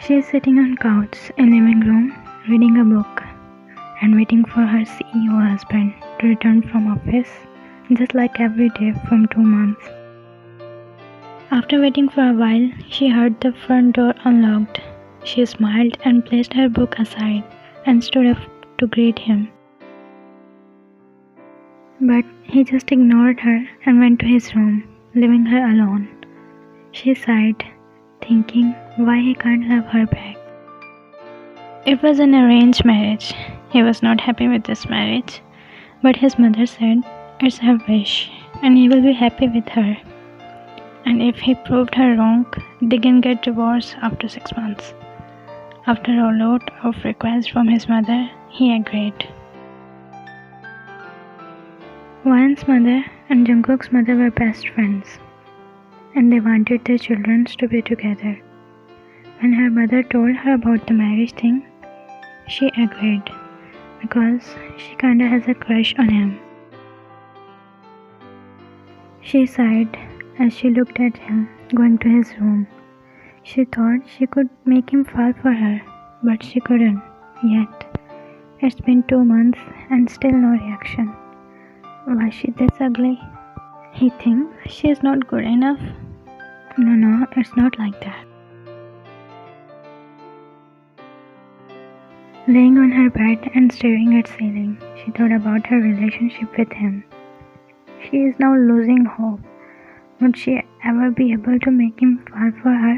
She is sitting on couch in living room, reading a book and waiting for her CEO husband to return from office, just like every day from 2 months. After waiting for a while, she heard the front door unlocked. She smiled and placed her book aside and stood up to greet him. But he just ignored her and went to his room, leaving her alone. She sighed, thinking why he can't love her back. It was an arranged marriage. He was not happy with this marriage, but his mother said it's her wish and he will be happy with her. And if he proved her wrong, they can get divorced after 6 months. After a lot of requests from his mother, he agreed. Won's mother and Jungkook's mother were best friends, and they wanted their children to be together. When her mother told her about the marriage thing, she agreed because she kinda has a crush on him. She sighed as she looked at him going to his room. She thought she could make him fall for her, but she couldn't yet. It's been 2 months and still no reaction. Why is she this ugly? He thinks she is not good enough. No, it's not like that. Laying on her bed and staring at ceiling, she thought about her relationship with him. She is now losing hope. Would she ever be able to make him fall for her?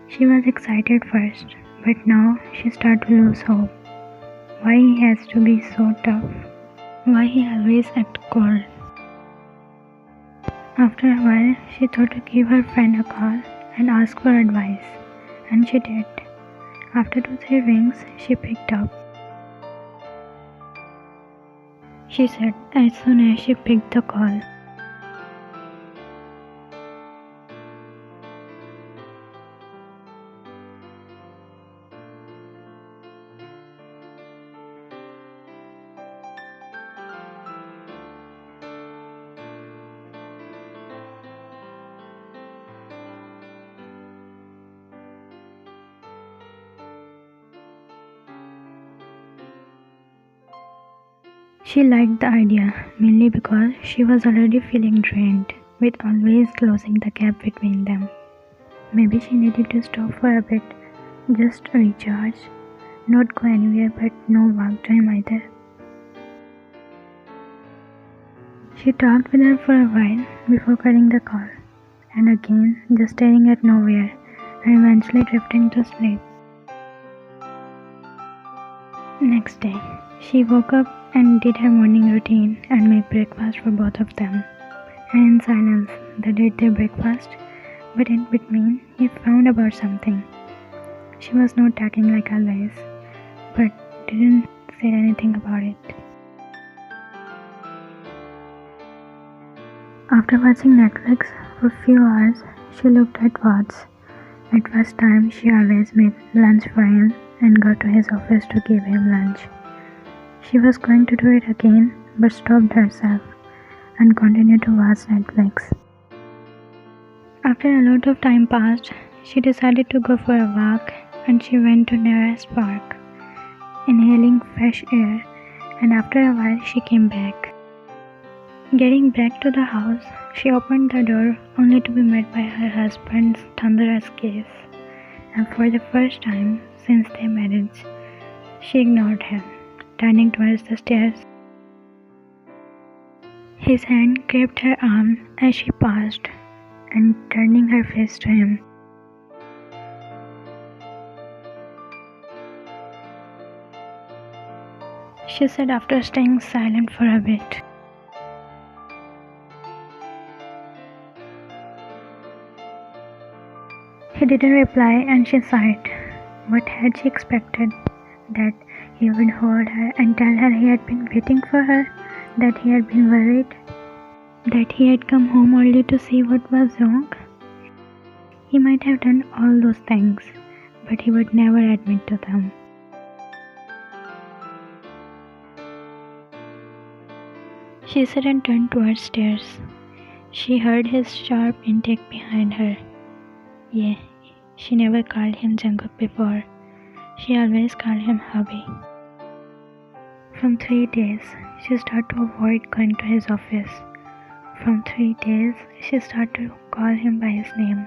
She was excited first, but now she started to lose hope. Why he has to be so tough? Why he always act cold? After a while, she thought to give her friend a call and ask for advice, and she did. After 2-3 rings, she picked up. She said as soon as she picked the call, she liked the idea mainly because she was already feeling drained with always closing the gap between them. Maybe she needed to stop for a bit, just to recharge, not go anywhere but no walk to him either. She talked with her for a while before cutting the call, and again just staring at nowhere and eventually drifting to sleep. Next day, she woke up and did her morning routine and made breakfast for both of them. And in silence, they did their breakfast, but in between, he frowned about something. She was not talking like always, but didn't say anything about it. After watching Netflix for a few hours, she looked at watch. At first time, she always made lunch for him and go to his office to give him lunch. She was going to do it again, but stopped herself and continued to watch Netflix. After a lot of time passed, she decided to go for a walk and she went to nearest park, inhaling fresh air, and after a while she came back. Getting back to the house, she opened the door only to be met by her husband's thunderous gaze, and for the first time since their marriage, she ignored him, turning towards the stairs. His hand gripped her arm as she passed and turning her face to him. She said after staying silent for a bit, he didn't reply and she sighed. What had she expected? That he would hold her and tell her he had been waiting for her, that he had been worried, that he had come home only to see what was wrong? He might have done all those things, but he would never admit to them. She said and turned towards stairs. She heard his sharp intake behind her. Yeah, She never called him Jungkook before. She always called him hubby. From 3 days, she started to avoid going to his office. From 3 days, she started to call him by his name,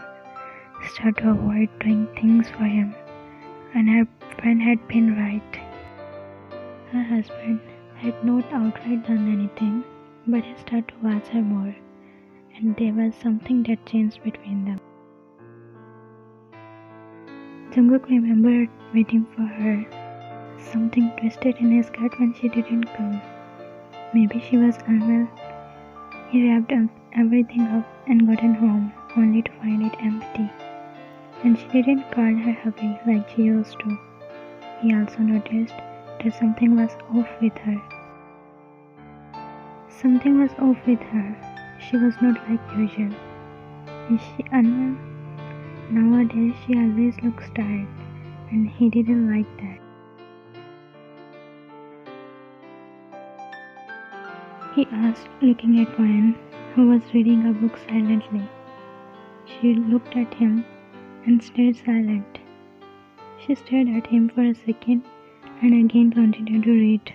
started to avoid doing things for him. And her friend had been right. Her husband had not outright done anything, but he started to watch her more, and there was something that changed between them. Jungkook remembered waiting for her. Something twisted in his gut when she didn't come. Maybe she was unwell. He wrapped everything up and gotten home, only to find it empty. And she didn't call her hubby like she used to. He also noticed that something was off with her. Something was off with her. She was not like usual. Is she unwell? Nowadays she always looks tired, and he didn't like that. He asked, looking at Ryan, who was reading a book silently. She looked at him and stayed silent. She stared at him for a second and again continued to read.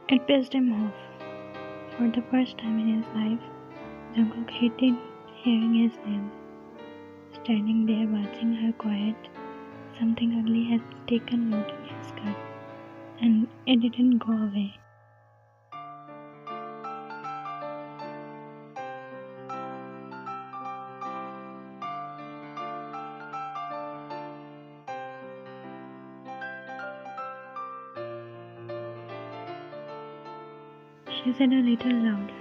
It pissed him off. For the first time in his life, Jungkook hated hearing his name. Standing there watching her quiet, something ugly had taken root in his gut, and it didn't go away. She said a little louder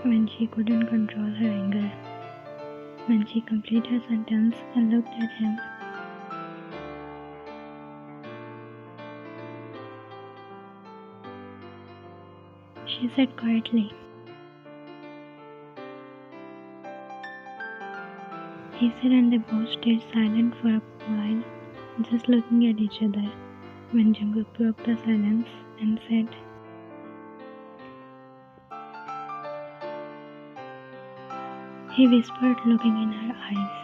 when she couldn't control her anger. When she completed her sentence and looked at him, she said quietly, he said, and they both stayed silent for a while, just looking at each other, when Jungkook broke the silence and said, he whispered, looking in her eyes,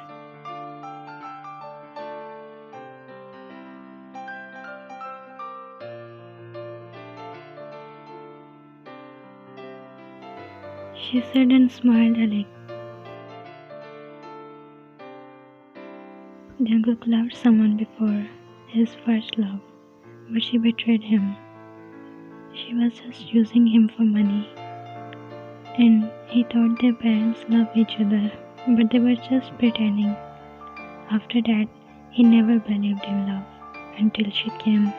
she said and smiled a little. Jungkook loved someone before, his first love, but she betrayed him. She was just using him for money. And he thought their parents loved each other, but they were just pretending. After that, he never believed in love until she came.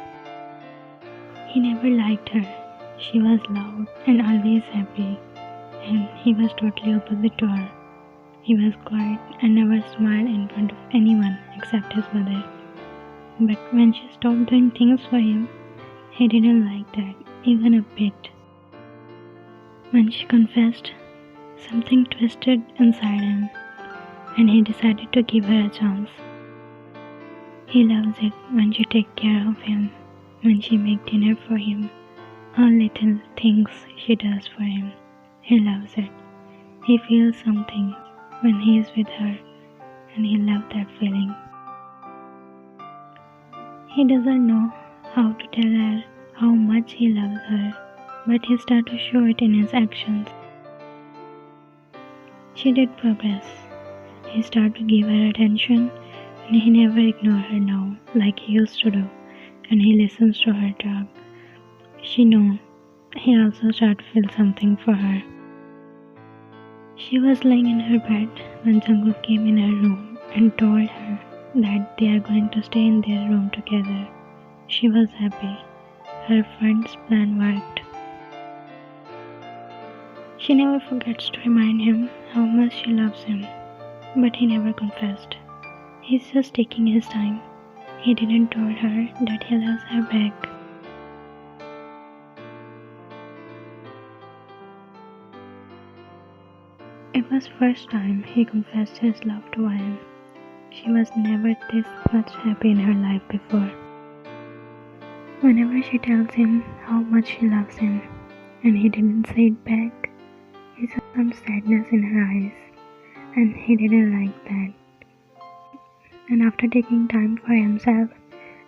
He never liked her. She was loud and always happy, and he was totally opposite to her. He was quiet and never smiled in front of anyone except his mother. But when she stopped doing things for him, he didn't like that, even a bit. When she confessed, something twisted inside him, and he decided to give her a chance. He loves it when she takes care of him, when she makes dinner for him, all little things she does for him. He loves it. He feels something when he is with her, and he loves that feeling. He doesn't know how to tell her how much he loves her, but he started to show it in his actions. She did progress. He started to give her attention, and he never ignored her now like he used to do, and he listens to her talk. She knows he also started to feel something for her. She was lying in her bed when Jungkook came in her room and told her that they are going to stay in their room together. She was happy. Her friend's plan worked. She never forgets to remind him how much she loves him, but he never confessed. He's just taking his time. He didn't tell her that he loves her back. It was first time he confessed his love to Ryan. She was never this much happy in her life before. Whenever she tells him how much she loves him, and he didn't say it back. He saw some sadness in her eyes, and he didn't like that. And after taking time for himself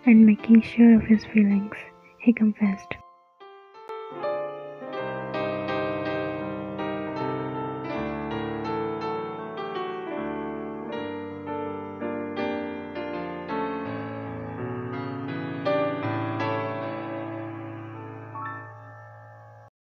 and making sure of his feelings, he confessed.